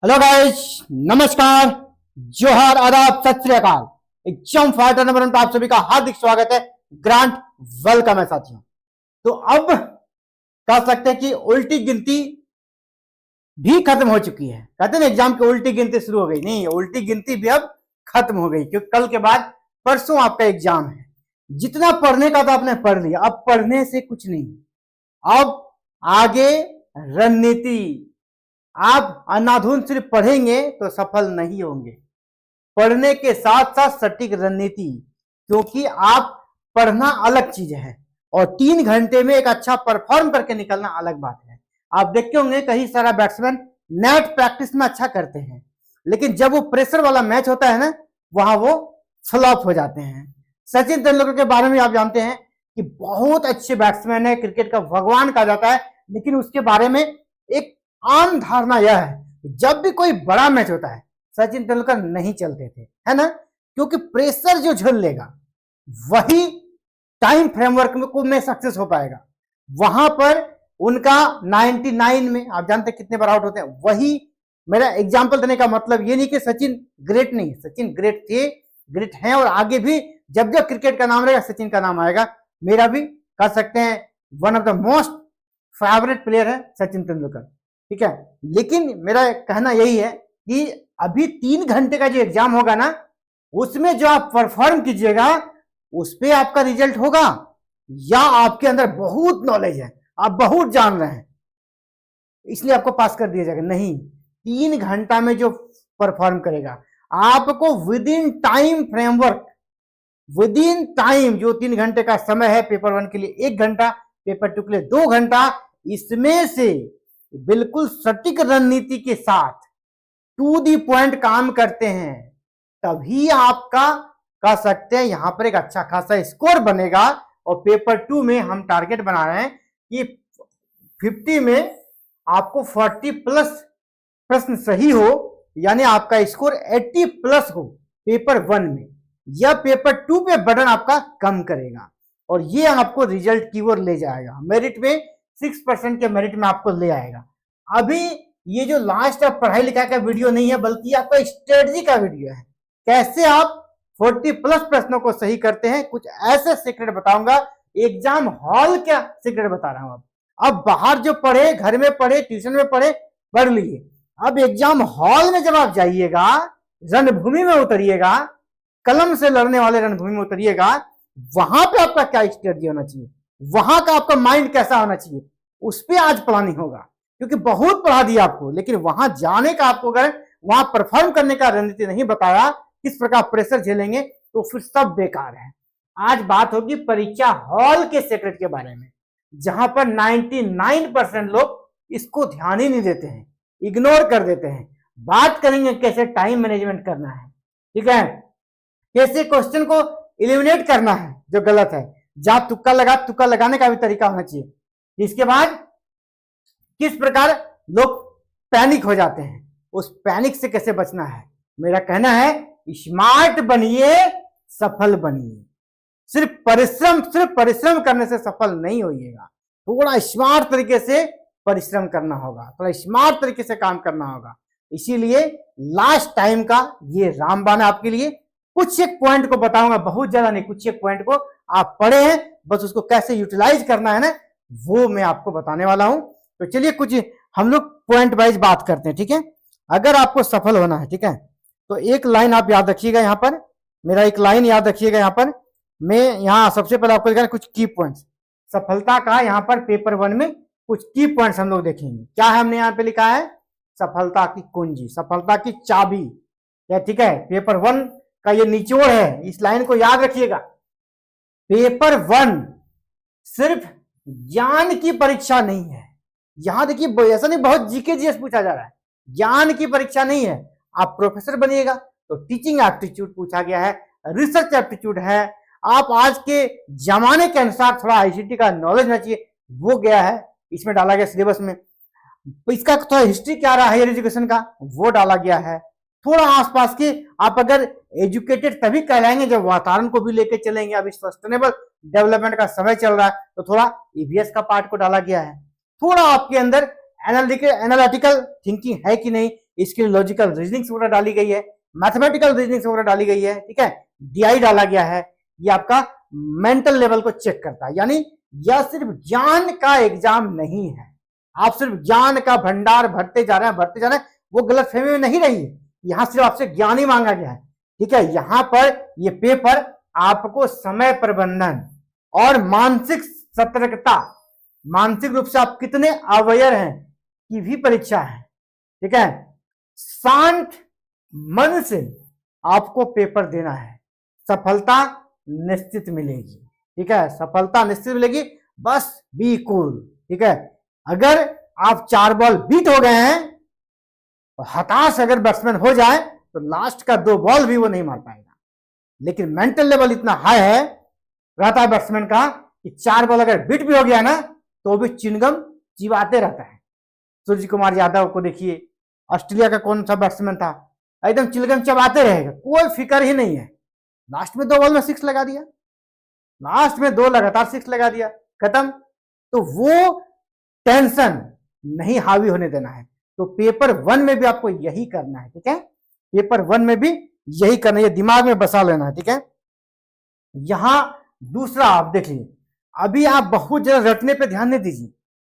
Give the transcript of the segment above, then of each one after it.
Hello guys, नमस्कार, जोहार, आदाब, सत श्री अकाल। एग्जाम फाइटर नंबर 1 पर आप सभी का हार्दिक स्वागत है। ग्रांट वेलकम है साथियों। तो अब कह सकते हैं कि उल्टी गिनती भी खत्म हो चुकी है। कहते हैं ना एग्जाम की उल्टी गिनती शुरू हो गई, नहीं, उल्टी गिनती भी अब खत्म हो गई, क्योंकि कल के बाद परसों आपका एग्जाम है। जितना पढ़ने का था आपने पढ़ लिया, अब पढ़ने से कुछ नहीं, अब आगे रणनीति। आप अंधाधुंध सिर्फ पढ़ेंगे तो सफल नहीं होंगे, पढ़ने के साथ साथ सटीक रणनीति, क्योंकि आप पढ़ना अलग चीज है और 3 घंटे में एक अच्छा परफॉर्म करके निकलना अलग बात है। आप देखते होंगे कई सारा बैट्समैन नेट प्रैक्टिस में अच्छा करते हैं, लेकिन जब वो प्रेशर वाला मैच होता है ना, वहां वो फ्लॉप हो जाते हैं। सचिन तेंदुलकर के बारे में आप जानते हैं कि बहुत अच्छे बैट्समैन है, क्रिकेट का भगवान कहा जाता है, लेकिन उसके बारे में एक आम धारणा यह है, जब भी कोई बड़ा मैच होता है सचिन तेंदुलकर नहीं चलते थे, है ना, क्योंकि प्रेशर जो झेल लेगा वही टाइम फ्रेमवर्क में सक्सेस हो पाएगा। वहां पर उनका 99 में आप जानते कितने बार आउट होते हैं। वही मेरा एग्जांपल देने का मतलब ये नहीं कि सचिन ग्रेट नहीं, सचिन ग्रेट थे, ग्रेट हैं, और आगे भी जब जब क्रिकेट का नाम रहेगा सचिन का नाम आएगा। मेरा भी कह सकते हैं one of the most favourite player है सचिन तेंदुलकर, ठीक है। लेकिन मेरा कहना यही है कि अभी 3 घंटे का जो एग्जाम होगा ना, उसमें जो आप परफॉर्म कीजिएगा उस पे आपका रिजल्ट होगा, या आपके अंदर बहुत नॉलेज है, आप बहुत जान रहे हैं इसलिए आपको पास कर दिया जाएगा। नहीं, 3 घंटा में जो परफॉर्म करेगा आपको with in time framework, with in time, जो 3 घंटे का समय है, पेपर 1 के लिए 1 घंटा, पेपर 2 के लिए 2 घंटा, इसमें से बिल्कुल सटीक रणनीति के साथ टू दी पॉइंट काम करते हैं, तभी आपका कह सकते हैं यहां पर एक अच्छा खासा स्कोर बनेगा। और पेपर 2 में हम टारगेट बना रहे हैं कि 50 में आपको 40 प्लस प्रश्न सही हो, यानी आपका स्कोर 80 प्लस हो पेपर 1 में। यह पेपर 2 पे बटन आपका कम करेगा और ये आपको रिजल्ट की ओर ले जाएगा। मेरिट में 6% के मेरिट में आपको ले आएगा। अभी ये जो लास्ट ऑफ पढ़ाई लिखाई का वीडियो नहीं है, बल्कि आपका स्ट्रेटजी का वीडियो है, कैसे आप 40 प्लस प्रश्नों को सही करते हैं। कुछ ऐसे सीक्रेट बताऊंगा, एग्जाम हॉल क्या सीक्रेट बता रहा हूं। अब बाहर जो पढ़े, घर में पढ़े, ट्यूशन में पढ़े, पढ़ लिए, अब एग्जाम हॉल में जब आप जाइएगा, रणभूमि में उतरिएगा, कलम से लड़ने वाले रणभूमि में उतरिएगा, वहां पे आपका क्या स्ट्रेटजी होना चाहिए, वहां का आपका माइंड कैसा होना चाहिए, उस पर आज प्लानिंग होगा। क्योंकि बहुत पढ़ा दिया आपको, लेकिन वहां जाने का आपको अगर वहां परफॉर्म करने का रणनीति नहीं बताया, किस प्रकार प्रेशर झेलेंगे, तो फिर सब बेकार है। आज बात होगी परीक्षा हॉल के सीक्रेट के बारे में, जहां पर 99% लोग इसको ध्यान ही नहीं देते हैं, इग्नोर कर देते हैं। बात करेंगे कैसे टाइम मैनेजमेंट करना है, ठीक है, कैसे क्वेश्चन को एलिमिनेट करना है जो गलत है, जहां तुक्का लगा, तुक्का लगाने का भी तरीका होना चाहिए। इसके बाद किस प्रकार लोग पैनिक हो जाते हैं, उस पैनिक से कैसे बचना है। मेरा कहना है स्मार्ट बनिए, सफल बनिए। सिर्फ परिश्रम करने से सफल नहीं होइएगा, थोड़ा स्मार्ट तरीके से परिश्रम करना होगा, थोड़ा स्मार्ट तरीके से काम करना होगा। इसीलिए लास्ट टाइम का ये रामबाण आपके लिए कुछ एक पॉइंट को बताऊंगा, बहुत ज्यादा नहीं, कुछ एक पॉइंट को आप पढ़े हैं, बस उसको कैसे यूटिलाइज करना है ना, वो मैं आपको बताने वाला हूं। तो चलिए कुछ हम लोग पॉइंट वाइज बात करते हैं, ठीक है। अगर आपको सफल होना है, ठीक है, तो एक लाइन आप याद रखिएगा, यहां पर मेरा एक लाइन याद रखिएगा। यहां पर मैं यहां सबसे पहले आपको दिखाना कुछ की पॉइंट्स सफलता का। यहां पर पेपर 1 में कुछ की पॉइंट्स हम लोग देखेंगे। क्या है, हमने यहां पे लिखा है सफलता की कुंजी, सफलता की चाबी, ठीक है। पेपर 1 का ये निचोड़ है, इस लाइन को याद रखिएगा। पेपर 1 सिर्फ ज्ञान की परीक्षा नहीं है। यहां देखिए, ऐसा नहीं बहुत जीके जीएस पूछा जा रहा है, ज्ञान की परीक्षा नहीं है। आप प्रोफेसर बनिएगा तो टीचिंग एप्टीट्यूड पूछा गया है, रिसर्च एप्टीट्यूड है, आप आज के जमाने के अनुसार थोड़ा आईसीटी का नॉलेज होना चाहिए, वो गया है, इसमें डाला गया सिलेबस में। इसका थोड़ा हिस्ट्री क्या रहा हायर एजुकेशन का, वो डाला गया है। थोड़ा आसपास के, आप अगर एजुकेटेड तभी कहलाएंगे जब वातावरण को भी लेके चलेंगे। अभी सस्टेनेबल डेवलपमेंट का समय चल रहा है, तो थोड़ा ईवीएस का पार्ट को डाला गया है। थोड़ा आपके अंदर एनालिटिकल थिंकिंग है कि नहीं, इसके लिए लॉजिकल रीजनिंग वगैरह डाली गई है, मैथमेटिकल रीजनिंग वगैरह डाली गई है, ठीक है, डीआई डाला गया है। ये आपका मेंटल लेवल को चेक करता है, यानी यह सिर्फ ज्ञान का एग्जाम नहीं है। आप सिर्फ ज्ञान का भंडार भरते जा रहे हैं, वो गलत फहमी में नहीं रही है। यहां सिर्फ आपसे ज्ञान ही मांगा गया है, ठीक है। यहां पर ये पेपर आपको समय प्रबंधन और मानसिक सतर्कता, मानसिक रूप से आप कितने अवेयर हैं की भी परीक्षा है, ठीक है। शांत मन से आपको पेपर देना है, सफलता निश्चित मिलेगी, ठीक है, सफलता निश्चित मिलेगी। बस बी कूल, ठीक है। अगर आप 4 बॉल बीट हो गए हैं, हताश अगर बैट्समैन हो जाए तो लास्ट का 2 बॉल भी वो नहीं मार पाएगा। लेकिन मेंटल लेवल इतना हाई है रहता है बैट्समैन का कि 4 बॉल अगर बीट भी हो गया ना तो भी चिंगम चिबाते रहता है। सूर्य कुमार यादव को देखिए, ऑस्ट्रेलिया का कौन सा बैट्समैन था, एकदम चिलगम चबाते रहेगा, कोई फिक्र ही नहीं है। लास्ट में 2 बॉल में 6 लगा दिया, लास्ट में 2 लगातार 6 लगा दिया, खत्म। तो वो टेंशन नहीं हावी होने देना है। तो पेपर 1 में भी आपको यही करना है, ठीक है, पेपर 1 में भी यही करना है, ये दिमाग में बसा लेना है, ठीक है। यहां दूसरा आप देख लीजिए, अभी आप बहुत ज्यादा रटने पे ध्यान नहीं दीजिए,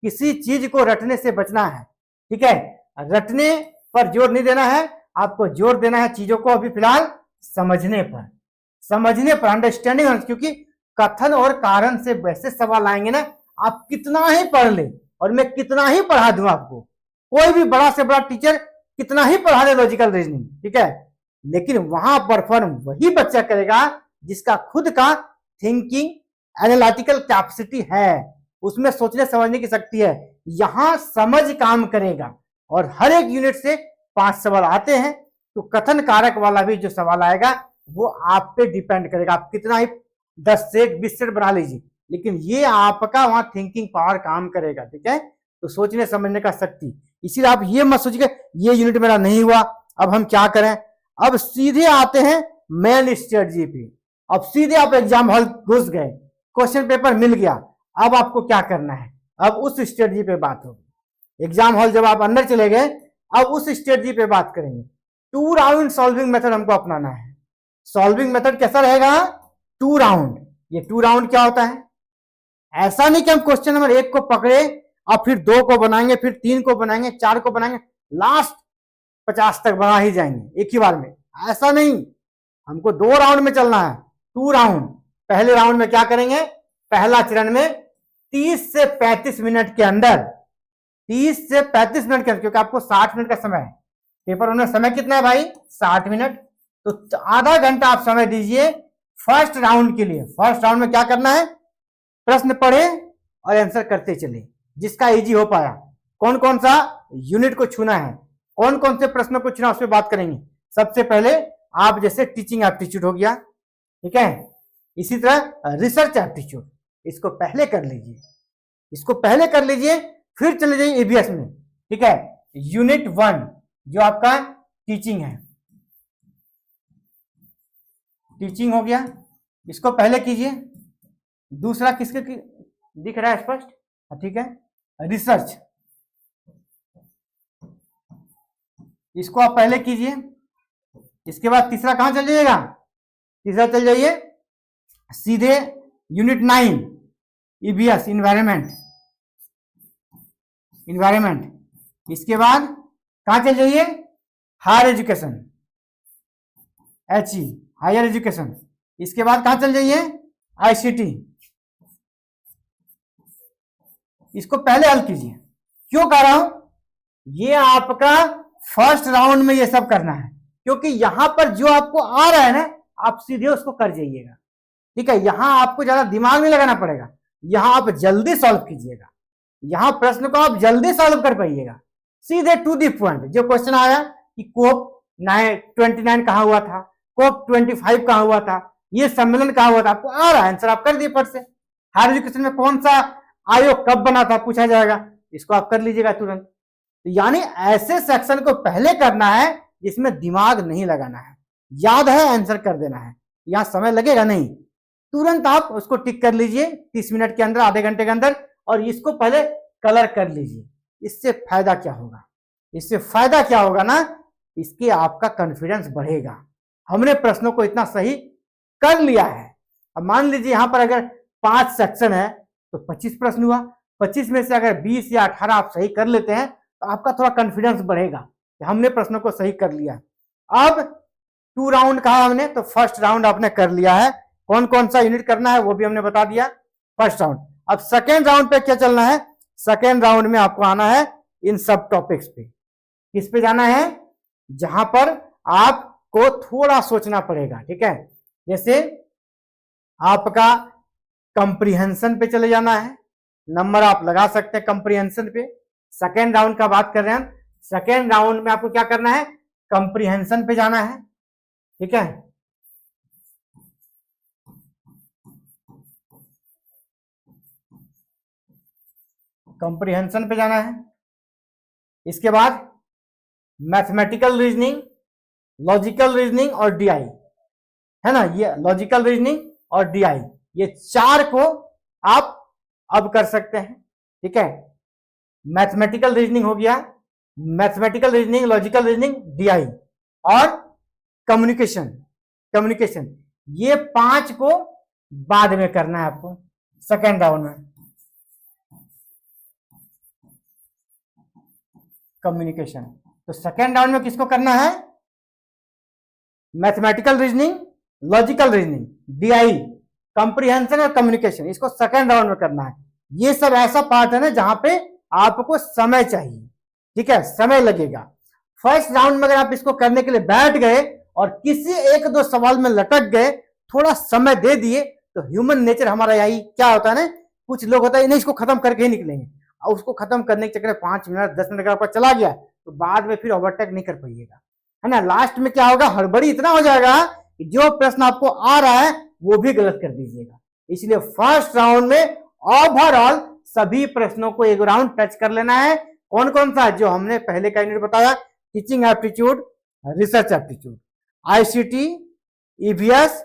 किसी चीज को रटने से बचना है, ठीक है। रटने पर जोर नहीं देना है, आपको जोर देना है चीजों को अभी फिलहाल समझने पर, अंडरस्टैंडिंग। क्योंकि कथन और कारण से वैसे सवाल आएंगे ना, आप कितना ही पढ़ ले और मैं कितना ही पढ़ा दूं आपको, कोई भी बड़ा से बड़ा टीचर कितना ही पढ़ा दे लॉजिकल रीजनिंग, ठीक है, लेकिन वहां परफॉर्म वही बच्चा करेगा जिसका खुद का थिंकिंग एनालिटिकल कैपेसिटी है, उसमें सोचने समझने की शक्ति है। यहां समझ काम करेगा और हर एक यूनिट से 5 सवाल आते हैं। तो कथन कारक वाला भी जो सवाल आएगा वो आप पे डिपेंड करेगा, आप कितना ही 10 सेट 20 सेट बना लीजिए, लेकिन ये आपका वहां थिंकिंग पावर काम करेगा, ठीक है। तो सोचने समझने का शक्ति, इसीलिए आप ये मत सोचिए ये यूनिट मेरा नहीं हुआ अब हम क्या करें। अब सीधे आते हैं मेन स्ट्रेटजी पे। अब सीधे आप एग्जाम हॉल घुस गए, क्वेश्चन पेपर मिल गया, अब आपको क्या करना है, अब उस स्ट्रेटजी पे बात होगी। एग्जाम हॉल जब आप अंदर चले गए, अब उस स्ट्रेटजी पे बात करेंगे। 2 राउंड सॉल्विंग मेथड हमको अपनाना है। सॉल्विंग मेथड कैसा रहेगा, 2 राउंड। ये 2 राउंड क्या होता है, ऐसा नहीं कि हम क्वेश्चन नंबर 1 को पकड़े और फिर 2 को बनाएंगे, फिर 3 को बनाएंगे, 4 को बनाएंगे, लास्ट 50 तक बना ही जाएंगे एक ही बार में, ऐसा नहीं। हमको 2 राउंड में चलना है, 2 राउंड। पहले राउंड में क्या करेंगे, पहला चरण में 30 से 35 मिनट के अंदर, 30 से 35 मिनट के अंदर, क्योंकि आपको 60 मिनट का समय है, पेपर में समय कितना है भाई, 60 मिनट, तो आधा घंटा आप समय दीजिए फर्स्ट राउंड के लिए। फर्स्ट राउंड में क्या करना है, प्रश्न पढ़े और आंसर करते चले, जिसका इजी हो पाया। कौन कौन सा यूनिट को छूना है, कौन कौन से प्रश्नों को छूना, उस पर बात करेंगे। सबसे पहले आप जैसे टीचिंग एप्टीट्यूड हो गया, ठीक है, इसी तरह रिसर्च एप्टीट्यूड, इसको पहले कर लीजिए, इसको पहले कर लीजिए, फिर चले जाइए ईवीएस में, ठीक है। यूनिट 1 जो आपका टीचिंग है, टीचिंग हो गया, इसको पहले कीजिए। दूसरा किसके दिख रहा है स्पष्ट, ठीक है, रिसर्च, इसको आप पहले कीजिए। इसके बाद तीसरा कहां चल जाइएगा, तीसरा चल जाइए सीधे यूनिट 9 ईवीएस इन्वायरमेंट, इन्वायरमेंट। इसके बाद कहां चल जाइए, higher education, HE higher education. इसके बाद कहां चल जाइए, ICT, इसको पहले हल कीजिए। क्यों कह रहा हूं, ये आपका फर्स्ट राउंड में ये सब करना है, क्योंकि यहां पर जो आपको आ रहा है ना, आप सीधे उसको कर जाइएगा, ठीक है। यहां आपको ज्यादा दिमाग नहीं लगाना पड़ेगा, यहां आप जल्दी सॉल्व कीजिएगा, यहां प्रश्न को आप जल्दी सॉल्व कर पाइएगा, सीधे टू दी पॉइंट। जो क्वेश्चन आया कि कोप 29 कहां हुआ था, कोप 25 कहां हुआ था, ये सम्मेलन कहां हुआ था, आपको आ रहा है आंसर, आप कर दिए फट से। हायर एजुकेशन में कौन सा आयोग कब बना था पूछा जाएगा, इसको आप कर लीजिएगा तुरंत। यानी ऐसे सेक्शन को पहले करना है जिसमें दिमाग नहीं लगाना है, याद है आंसर कर देना है, यहां समय लगेगा नहीं, तुरंत आप उसको टिक कर लीजिए 30 मिनट के अंदर, आधे घंटे के अंदर, और इसको पहले कलर कर लीजिए। इससे फायदा क्या होगा, इससे फायदा क्या होगा ना, इसके आपका कॉन्फिडेंस बढ़ेगा। हमने प्रश्नों को इतना सही कर लिया है। अब मान लीजिए यहां पर अगर 5 सेक्शन है तो 25 प्रश्न हुआ, 25 में से अगर 20 या 18 आप सही कर लेते हैं तो आपका थोड़ा कॉन्फिडेंस बढ़ेगा कि हमने प्रश्नों को सही कर लिया। अब 2 राउंड कहा हमने, तो फर्स्ट राउंड आपने कर लिया है। कौन कौन सा यूनिट करना है वो भी हमने बता दिया, फर्स्ट राउंड। अब सेकेंड राउंड पे क्या चलना है, सेकेंड राउंड में आपको आना है इन सब टॉपिक्स पे। किस पे जाना है, जहां पर आपको थोड़ा सोचना पड़ेगा, ठीक है। जैसे आपका कंप्रीहेंशन पे चले जाना है, नंबर आप लगा सकते हैं कंप्रीहेंशन पे। सेकेंड राउंड का बात कर रहे हैं हम, सेकेंड राउंड में आपको क्या करना है, कंप्रीहेंशन पे जाना है, ठीक है। कंप्रीहेंशन पे जाना है। इसके बाद मैथमेटिकल रीजनिंग, लॉजिकल रीजनिंग और डीआई, है ना। ये लॉजिकल रीजनिंग और डीआई, ये 4 को आप अब कर सकते हैं, ठीक है। मैथमेटिकल रीजनिंग हो गया, mathematical reasoning, logical reasoning, DI और कम्युनिकेशन। कम्युनिकेशन ये 5 को बाद में करना है आपको सेकेंड राउंड में। कम्युनिकेशन तो सेकेंड राउंड में किसको करना है, mathematical reasoning, logical reasoning, DI, comprehension और कम्युनिकेशन, इसको सेकेंड राउंड में करना है। ये सब ऐसा पार्ट है ना जहां पे आपको समय चाहिए, ठीक है, समय लगेगा। फर्स्ट राउंड में अगर आप इसको करने के लिए बैठ गए और किसी 1-2 सवाल में लटक गए, थोड़ा समय दे दिए, तो ह्यूमन नेचर हमारा यही क्या होता है ना, कुछ लोग होता है नहीं इसको खत्म करके ही निकलेंगे, और उसको खत्म करने के चक्कर में 5 मिनट 10 मिनट अगर आपका चला गया तो बाद में फिर ओवरटेक नहीं कर पाइएगा, है ना। लास्ट में क्या होगा, हड़बड़ी इतना हो जाएगा कि जो प्रश्न आपको आ रहा है वो भी गलत कर दीजिएगा। इसलिए फर्स्ट राउंड में ओवरऑल सभी प्रश्नों को एक राउंड टच कर लेना है। कौन कौन सा, जो हमने पहले का यूनिट बताया, teaching aptitude, research aptitude, ICT, EVS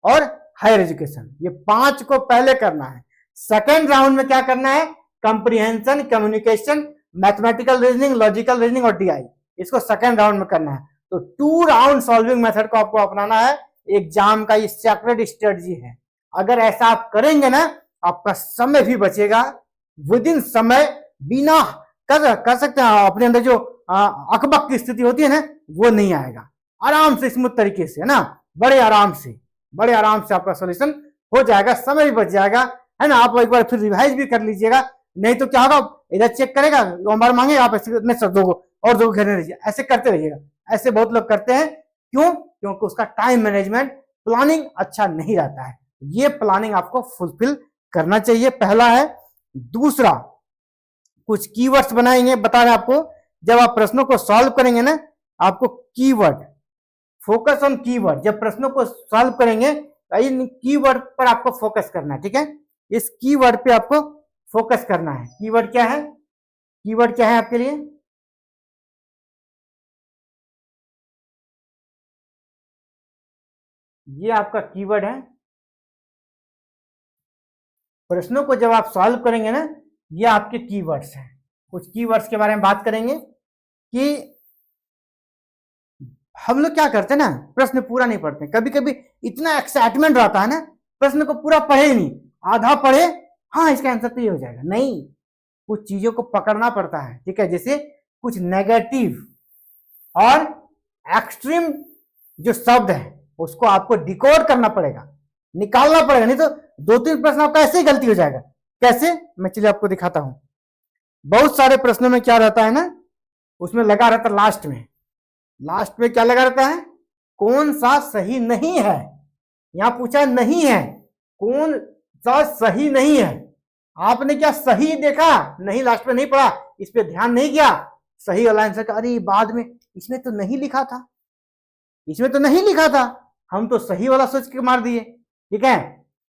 और हायर एजुकेशन, ये 5 को पहले करना है। सेकेंड राउंड में क्या करना है, comprehension, communication, mathematical reasoning, logical reasoning और डीआई, इसको सेकेंड राउंड में करना है। तो 2 राउंड सॉल्विंग मेथड को आपको अपनाना है। एग्जाम का ये सीक्रेट स्ट्रेटजी है। अगर ऐसा आप करेंगे ना, आपका समय भी बचेगा, विद इन समय, बिना कर सकते हैं अपने अंदर जो अकबक की स्थिति होती है ना, वो नहीं आएगा। आराम से स्मूथ तरीके से, है ना, बड़े आराम से आपका सॉल्यूशन हो जाएगा, समय भी बच जाएगा, है ना। आप एक बार फिर रिवाइज भी कर लीजिएगा, नहीं तो क्या होगा, इधर चेक करेगा, नंबर मांगेगा, आप ऐसे दो घेरने रहिए, ऐसे करते रहिएगा। ऐसे बहुत लोग करते हैं, क्यों, क्योंकि उसका टाइम मैनेजमेंट, प्लानिंग अच्छा नहीं रहता है। ये प्लानिंग आपको फुलफिल करना चाहिए, पहला है। दूसरा, कुछ कीवर्ड्स बनाएंगे, बता रहे आपको, जब आप प्रश्नों को सॉल्व करेंगे ना, आपको कीवर्ड, फोकस ऑन कीवर्ड, जब प्रश्नों को सॉल्व करेंगे इन कीवर्ड पर आपको फोकस करना है, ठीक है। इस कीवर्ड पे आपको फोकस करना है। कीवर्ड क्या है, कीवर्ड क्या है आपके लिए, ये आपका कीवर्ड है। प्रश्नों को जब आप सॉल्व करेंगे ना, ये आपके कीवर्ड्स हैं। कुछ कीवर्ड्स के बारे में बात करेंगे कि हम लोग क्या करते हैं ना, प्रश्न पूरा नहीं पढ़ते, कभी कभी इतना एक्साइटमेंट रहता है ना, प्रश्न को पूरा पढ़े ही नहीं, आधा पढ़े, हाँ इसका आंसर तो ये हो जाएगा, नहीं, कुछ चीजों को पकड़ना पड़ता है, ठीक है। जैसे कुछ नेगेटिव और एक्सट्रीम जो शब्द है उसको आपको डिकोड करना पड़ेगा, निकालना पड़ेगा, नहीं तो 2-3 प्रश्न आपका ऐसे ही गलती हो जाएगा। कैसे, मैं चलिए आपको दिखाता हूं। बहुत सारे प्रश्नों में क्या रहता है ना, उसमें लगा रहता है लास्ट में क्या लगा रहता है, कौन सा सही नहीं है। यहां पूछा नहीं है, कौन सा सही नहीं है। आपने क्या सही देखा नहीं, लास्ट में नहीं पढ़ा, इस पे ध्यान नहीं किया, सही वाला आंसर का, अरे बाद में इसमें तो नहीं लिखा था, इसमें तो नहीं लिखा था, हम तो सही वाला सोच के मार दिए, ठीक है।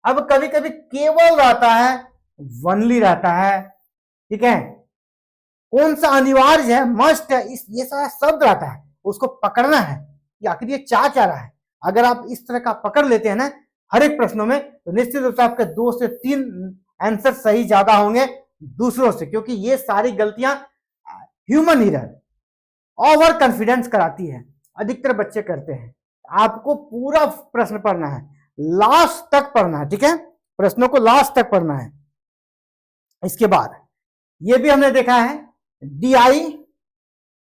अब कभी कभी केवल रहता है, वनली रहता है, ठीक है, कौन सा अनिवार्य है, मस्ट है, ये सारा शब्द रहता है, उसको पकड़ना है कि आखिर ये चाह रहा है। अगर आप इस तरह का पकड़ लेते हैं ना हर एक प्रश्नों में, तो निश्चित रूप से आपके 2 से 3 आंसर सही ज्यादा होंगे दूसरों से, क्योंकि ये सारी गलतियां ह्यूमन एरर, ओवर कॉन्फिडेंस कराती है, अधिकतर बच्चे करते हैं। आपको पूरा प्रश्न पढ़ना है, लास्ट तक पढ़ना है, ठीक है, प्रश्नों को लास्ट तक पढ़ना है। इसके बाद ये भी हमने देखा है, डीआई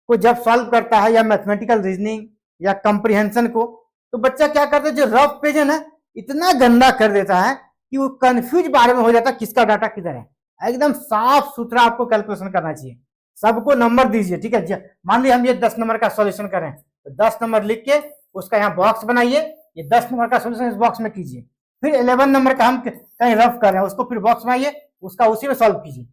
को जब सॉल्व करता है या मैथमेटिकल रीजनिंग या कंप्रीहेंशन को, तो बच्चा क्या करता है, जो रफ पेज है ना इतना गंदा कर देता है कि वो कंफ्यूज बारे में हो जाता है किसका डाटा किधर है। एकदम साफ सुथरा आपको कैलकुलेशन करना चाहिए, सबको नंबर दीजिए, ठीक है। मान लीजिए हम ये 10 नंबर का सॉल्यूशन करें तो 10 नंबर लिख के उसका यहाँ बॉक्स बनाइए, ये 10 नंबर का सॉल्यूशन इस बॉक्स में कीजिए। फिर 11 नंबर का हम कहीं रफ कर रहे हैं उसको फिर बॉक्स बनाइए, उसका उसी में सॉल्व कीजिए,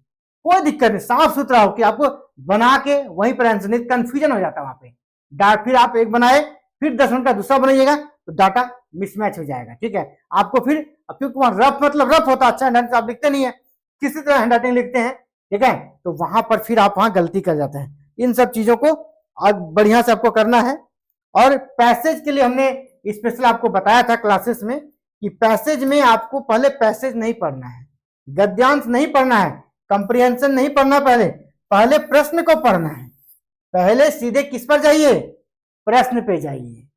कोई दिक्कत नहीं, साफ सुथरा हो कि आपको बना के वहीं पर आंसर, नहीं कंफ्यूजन हो जाता है वहां पे। फिर आप एक बनाए फिर 10 नंबर का दूसरा बनाइएगा तो डाटा मिसमैच हो जाएगा, ठीक है। आपको फिर क्योंकि वहां रफ मतलब रफ होता है, अच्छा हैंड आप लिखते नहीं है, किसी तरह हैंड राइटिंग लिखते हैं, ठीक है, तो वहां पर फिर आप वहां गलती कर जाते हैं। इन सब चीजों को बढ़िया से आपको करना है। और पैसेज के लिए हमने स्पेशल आपको बताया था क्लासेस में कि पैसेज में आपको पहले पैसेज नहीं पढ़ना है, गद्यांश नहीं पढ़ना है, कंप्रीहेंशन नहीं पढ़ना, पहले प्रश्न को पढ़ना है। पहले सीधे किस पर जाइए, प्रश्न पे जाइए,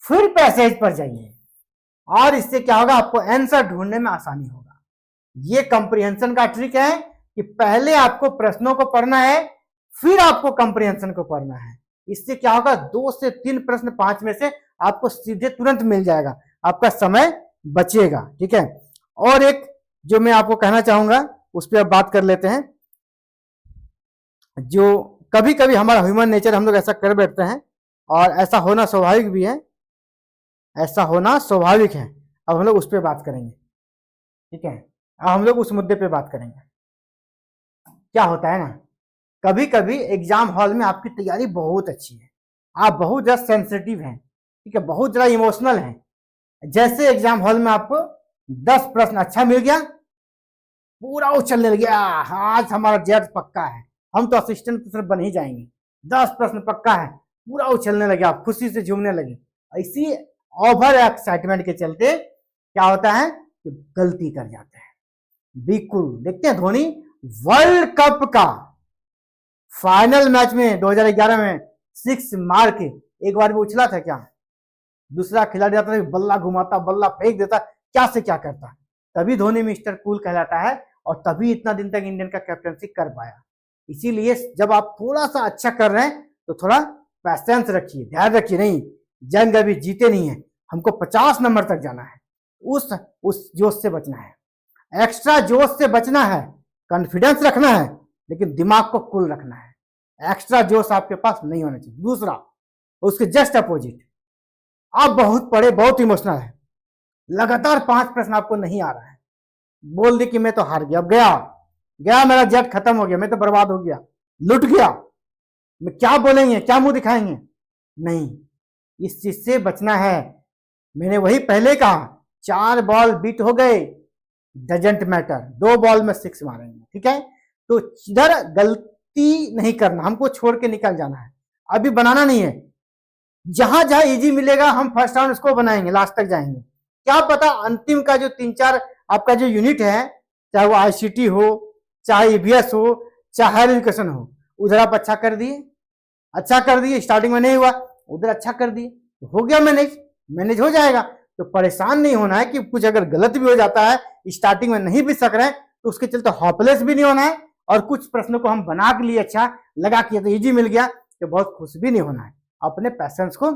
फिर पैसेज पर जाइए, और इससे क्या होगा, आपको आंसर ढूंढने में आसानी होगा। ये कंप्रीहेंशन का ट्रिक है कि पहले आपको प्रश्नों को पढ़ना है फिर आपको कंप्रीहेंशन को पढ़ना है। इससे क्या होगा, 2 से 3 प्रश्न 5 में से आपको सीधे तुरंत मिल जाएगा, आपका समय बचेगा, ठीक है। और एक जो मैं आपको कहना चाहूंगा उस पर अब बात कर लेते हैं। जो कभी कभी हमारा ह्यूमन नेचर, हम लोग ऐसा कर बैठते हैं और ऐसा होना स्वाभाविक भी है, ऐसा होना स्वाभाविक है। अब हम लोग उस पर बात करेंगे, ठीक है, अब हम लोग उस मुद्दे पे बात करेंगे। क्या होता है ना, कभी कभी एग्जाम हॉल में आपकी तैयारी बहुत अच्छी है, आप बहुत ज्यादा सेंसिटिव हैं, ठीक है, बहुत ज्यादा इमोशनल हैं। जैसे एग्जाम हॉल में आपको 10 प्रश्न अच्छा मिल गया, पूरा उछलने लग गया, आज हमारा जज पक्का है, हम तो असिस्टेंट प्रोफेसर बन ही जाएंगे, 10 प्रश्न पक्का है, पूरा उछलने लगे, आप खुशी से झूमने लगे। इसी ओवर एक्साइटमेंट के चलते क्या होता है कि गलती कर जाते हैं। बिल्कुल देखते हैं धोनी वर्ल्ड कप का फाइनल मैच में 2011 में 6 मार के एक बार भी उछला था क्या? दूसरा खिलाड़ी आता था, बल्ला घुमाता, बल्ला फेंक देता, क्या से क्या करता, तभी धोनी मिस्टर कूल कहलाता है और तभी इतना दिन तक इंडियन का कैप्टनसी कर पाया। इसीलिए जब आप थोड़ा सा अच्छा कर रहे हैं तो थोड़ा पैसेंस रखिए, ध्यान रखिए, नहीं जंग अभी जीते नहीं है, हमको 50 नंबर तक जाना है, उस जोश से बचना है, एक्स्ट्रा जोश से बचना है, कॉन्फिडेंस रखना है, लेकिन दिमाग को कूल रखना है। एक्स्ट्रा जोश आपके पास नहीं होना चाहिए। दूसरा, उसके जस्ट अपोजिट, आप बहुत पढ़े, बहुत इमोशनल है, लगातार 5 प्रश्न आपको नहीं आ रहा है, बोल दी कि मैं तो हार गया, अब गया मेरा जेट खत्म हो गया, मैं तो बर्बाद हो गया, लुट गया, मैं क्या बोलेंगे, क्या मुंह दिखाएंगे, नहीं, इस चीज से बचना है। मैंने वही पहले कहा, 4 बॉल बीट हो गए डजंट मैटर, 2 बॉल में 6 मारेंगे, ठीक है। तो इधर गलती नहीं करना, हमको छोड़ के निकल जाना है, अभी बनाना नहीं है। जहां जहां इजी मिलेगा हम फर्स्ट राउंड उसको बनाएंगे, लास्ट तक जाएंगे। क्या पता अंतिम का जो 3-4 आपका जो यूनिट है, चाहे वो आईसीटी हो, चाहे ईवीएस हो, चाहे हायर एजुकेशन हो, उधर आप अच्छा कर दिए, स्टार्टिंग में नहीं हुआ, उधर अच्छा कर दिए, तो हो गया, मैनेज हो जाएगा। तो परेशान नहीं होना है कि कुछ अगर गलत भी हो जाता है, स्टार्टिंग में नहीं भी सक रहे तो उसके चलते हॉपलेस भी नहीं होना है, और कुछ प्रश्नों को हम बना के लिए अच्छा लगा किया तो इजी मिल गया तो बहुत खुश भी नहीं होना है। अपने पैसेंस को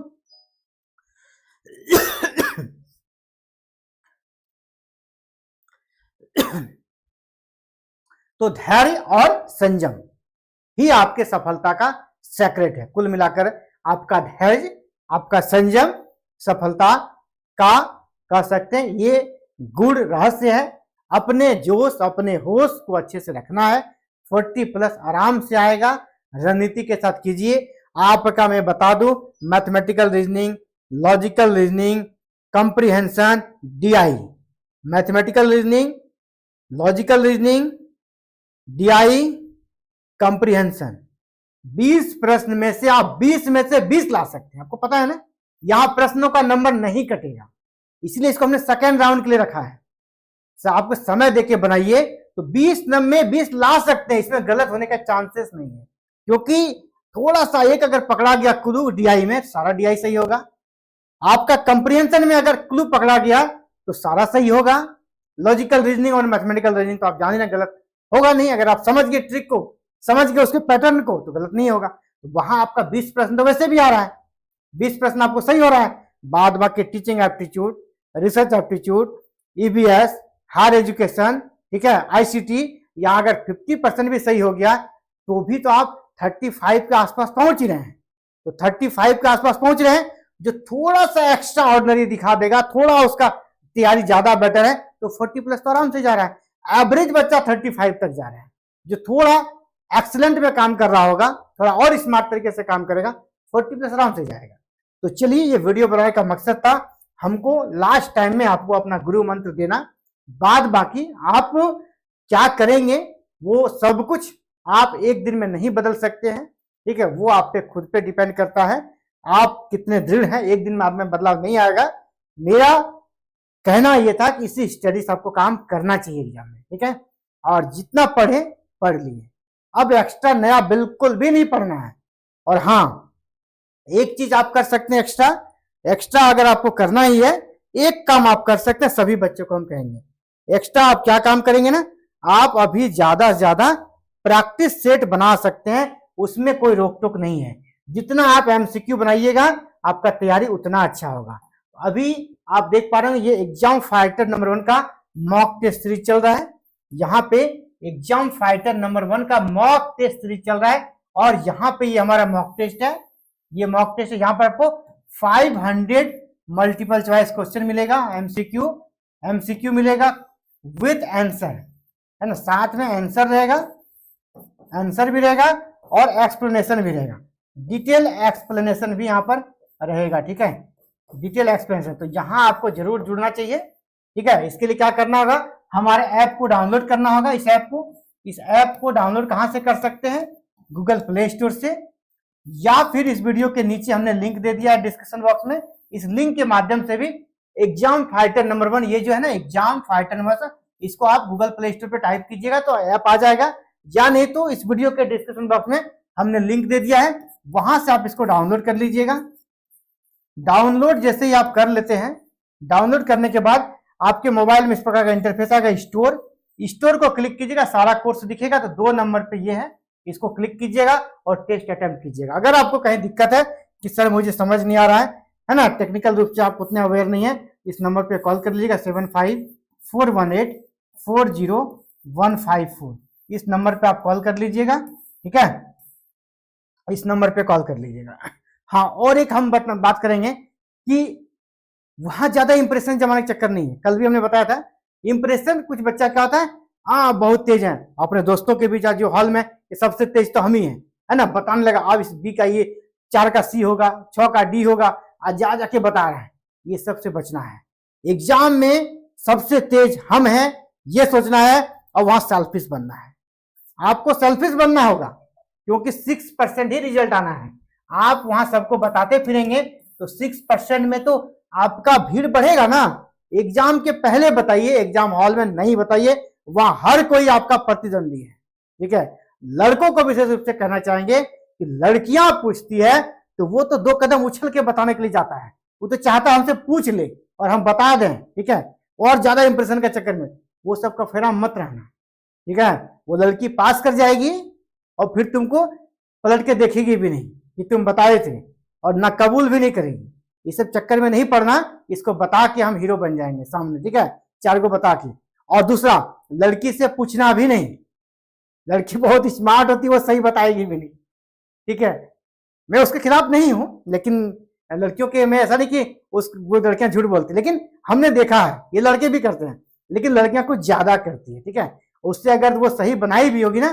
तो धैर्य और संयम ही आपके सफलता का सेक्रेट है। कुल मिलाकर आपका धैर्य, आपका संयम सफलता का कह सकते हैं ये गुड़ रहस्य है। अपने जोश, अपने होश को अच्छे से रखना है, 40+ आराम से आएगा, रणनीति के साथ कीजिए। आपका मैं बता दूं, mathematical reasoning, logical reasoning, comprehension, DI, mathematical reasoning, logical reasoning, DI, comprehension, 20 प्रश्न में से आप 20 में से 20 ला सकते हैं। आपको पता है ना, यहां प्रश्नों का नंबर नहीं कटेगा, इसलिए इसको हमने सेकेंड राउंड के लिए रखा है। आपको समय देके बनाइए तो 20 में 20 ला सकते हैं, इसमें गलत होने का चांसेस नहीं है, क्योंकि थोड़ा सा एक अगर पकड़ा गया क्लू डीआई में, सारा डीआई सही होगा। आपका कंप्रिहेंशन में अगर क्लू पकड़ा गया तो सारा सही होगा। लॉजिकल रीजनिंग और मैथमेटिकल रीजनिंग तो आप जान ही ना, गलत होगा नहीं। अगर आप समझ गए ट्रिक को, समझ गए उसके पैटर्न को, तो गलत नहीं होगा। तो वहां आपका 20 प्रश्न तो वैसे भी आ रहा है, 20 प्रश्न आपको सही हो रहा है। बाद बाकी teaching aptitude, research aptitude, EBS, higher education, ठीक है, आईसीटी, यहाँ अगर 50% भी सही हो गया तो भी तो आप 35 के आसपास पहुंच ही रहे हैं। तो 35 के आसपास पहुंच रहे हैं। जो थोड़ा सा एक्स्ट्रा ऑर्डिनरी दिखा देगा, थोड़ा उसका तैयारी ज्यादा बेटर है, तो 40+ तो आराम से जा रहा है। एवरेज बच्चा 35 तक जा रहा है। जो थोड़ा एक्सीलेंट में काम कर रहा होगा, थोड़ा और स्मार्ट तरीके से काम करेगा, 40+ आराम से जाएगा। तो चलिए, ये वीडियो बनाने का मकसद था हमको लास्ट टाइम में आपको अपना गुरु मंत्र देना। बाद बाकी आप क्या करेंगे वो सब कुछ आप एक दिन में नहीं बदल सकते हैं, ठीक है, वो आप पे खुद पे डिपेंड करता है। आप कितने दृढ़ हैं, एक दिन में आप में बदलाव नहीं आएगा। मेरा कहना यह था कि इसी स्टडी से आपको काम करना चाहिए एग्जाम में, ठीक है। और जितना पढ़े पढ़ लिए, अब एक्स्ट्रा नया बिल्कुल भी नहीं पढ़ना है। और हाँ, एक चीज आप कर सकते हैं एक्स्ट्रा अगर आपको करना ही है, एक काम आप कर सकते हैं, सभी बच्चों को हम कहेंगे एक्स्ट्रा आप क्या काम करेंगे ना, आप अभी ज्यादा से ज्यादा प्रैक्टिस सेट बना सकते हैं, उसमें कोई रोक टोक नहीं है। जितना आप एमसीक्यू बनाइएगा आपका तैयारी उतना अच्छा होगा। अभी आप देख पा रहे हैं ये एग्जाम फाइटर नंबर 1 का मॉक टेस्ट सीरीज चल रहा है। यहाँ पे एग्जाम फाइटर नंबर 1 का मॉक टेस्ट सीरीज चल रहा है और यहाँ पे ये हमारा मॉक टेस्ट है। ये मॉक टेस्ट है, यहाँ पर आपको 500 मल्टीपल चॉइस क्वेश्चन मिलेगा, एमसीक्यू मिलेगा विद आंसर, है ना। साथ में आंसर रहेगा, आंसर भी रहेगा और एक्सप्लेनेशन भी रहेगा, डिटेल एक्सप्लेनेशन भी यहाँ पर रहेगा, ठीक है, डिटेल एक्सप्लेनेशन। तो यहाँ आपको जरूर जुड़ना चाहिए, ठीक है। इसके लिए क्या करना होगा, हमारे ऐप को डाउनलोड करना होगा। इस ऐप को डाउनलोड कहाँ से कर सकते हैं, गूगल प्ले स्टोर से, या फिर इस वीडियो के नीचे हमने लिंक दे दिया है डिस्क्रिप्शन बॉक्स में। इस लिंक के माध्यम से भी एग्जाम फाइटर नंबर 1, ये जो है ना एग्जाम फाइटर नंबर 1, इसको आप गूगल प्ले स्टोर पे टाइप कीजिएगा तो ऐप आ जाएगा, या नहीं तो इस वीडियो के डिस्क्रिप्शन बॉक्स में हमने लिंक दे दिया है, वहां से आप इसको डाउनलोड कर लीजिएगा। डाउनलोड जैसे ही आप कर लेते हैं, डाउनलोड करने के बाद आपके मोबाइल में इस प्रकार का इंटरफेस आएगा, स्टोर को क्लिक कीजिएगा, सारा कोर्स दिखेगा। तो 2 नंबर पे ये है, इसको क्लिक कीजिएगा और टेस्ट अटेम्प्ट कीजिएगा। अगर आपको कहीं दिक्कत है कि सर मुझे समझ नहीं आ रहा है ना, टेक्निकल रूप से आप उतने अवेयर नहीं है, इस नंबर पे कॉल कर लीजिएगा 7541840154। इस नंबर पे आप कॉल कर लीजिएगा, ठीक है, इस नंबर पे कॉल कर लीजिएगा। हाँ, और एक हम बात करेंगे कि वहां ज्यादा इंप्रेशन जमाने का चक्कर नहीं है। कल भी हमने बताया था, इंप्रेशन कुछ बच्चा क्या होता है, बहुत तेज है, अपने दोस्तों के बीच जो हॉल में ये सबसे तेज तो हम ही है ना, बताने लगा अब इस बी का ये 4 का सी होगा, 6 का डी होगा, आज जाके बता रहा है। ये सबसे बचना है। एग्जाम में सबसे तेज हम हैं, ये सोचना है, और वहां सेल्फिश बनना है। आपको सेल्फिश बनना होगा क्योंकि 6% ही रिजल्ट आना है। आप वहां सबको बताते फिरेंगे तो 6% में तो आपका भीड़ बढ़ेगा ना। एग्जाम के पहले बताइए, एग्जाम हॉल में नहीं बताइए, वहां हर कोई आपका प्रतिद्वंदी है, ठीक है। लड़कों को विशेष रूप से कहना चाहेंगे कि लड़कियां पूछती है तो वो तो 2 कदम उछल के बताने के लिए जाता है, वो तो चाहता है हमसे पूछ ले और हम बता दें, ठीक है। और ज्यादा इंप्रेशन के चक्कर में वो सबका फेरा मत रहना, ठीक है। वो लड़की पास कर जाएगी और फिर तुमको पलट के देखेगी भी नहीं कि तुम बताए थे, और ना कबूल भी नहीं करेगी। ये सब चक्कर में नहीं पड़ना, इसको बता के हम हीरो बन जाएंगे सामने, ठीक है, 4 को बता के। और दूसरा, लड़की से पूछना भी नहीं, लड़की बहुत स्मार्ट होती है, वो सही बताएगी भी नहीं, ठीक है। मैं उसके खिलाफ नहीं हूं, लेकिन लड़कियों के, मैं ऐसा नहीं कि वो लड़कियां झूठ बोलती, लेकिन हमने देखा है ये लड़के भी करते हैं, लेकिन लड़कियां कुछ ज्यादा करती है, ठीक है। उससे अगर वो सही बनाई भी होगी ना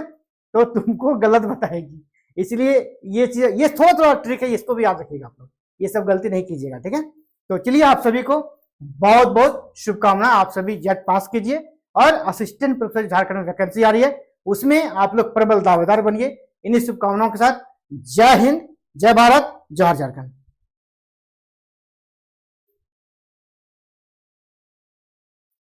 तो तुमको गलत बताएगी। इसलिए ये चीज, ये थोड़ा थोड़ा ट्रिक है, इसको भी याद रखिएगा आप लोग, ये सब गलती नहीं कीजिएगा, ठीक है। तो चलिए, आप सभी को बहुत बहुत शुभकामनाएं। आप सभी जेट पास कीजिए और असिस्टेंट प्रोफेसर झारखंड में वैकेंसी आ रही है, उसमें आप लोग प्रबल दावेदार बनिए। इन्हीं शुभकामनाओं के साथ जय हिंद, जय भारत, जय झारखंड।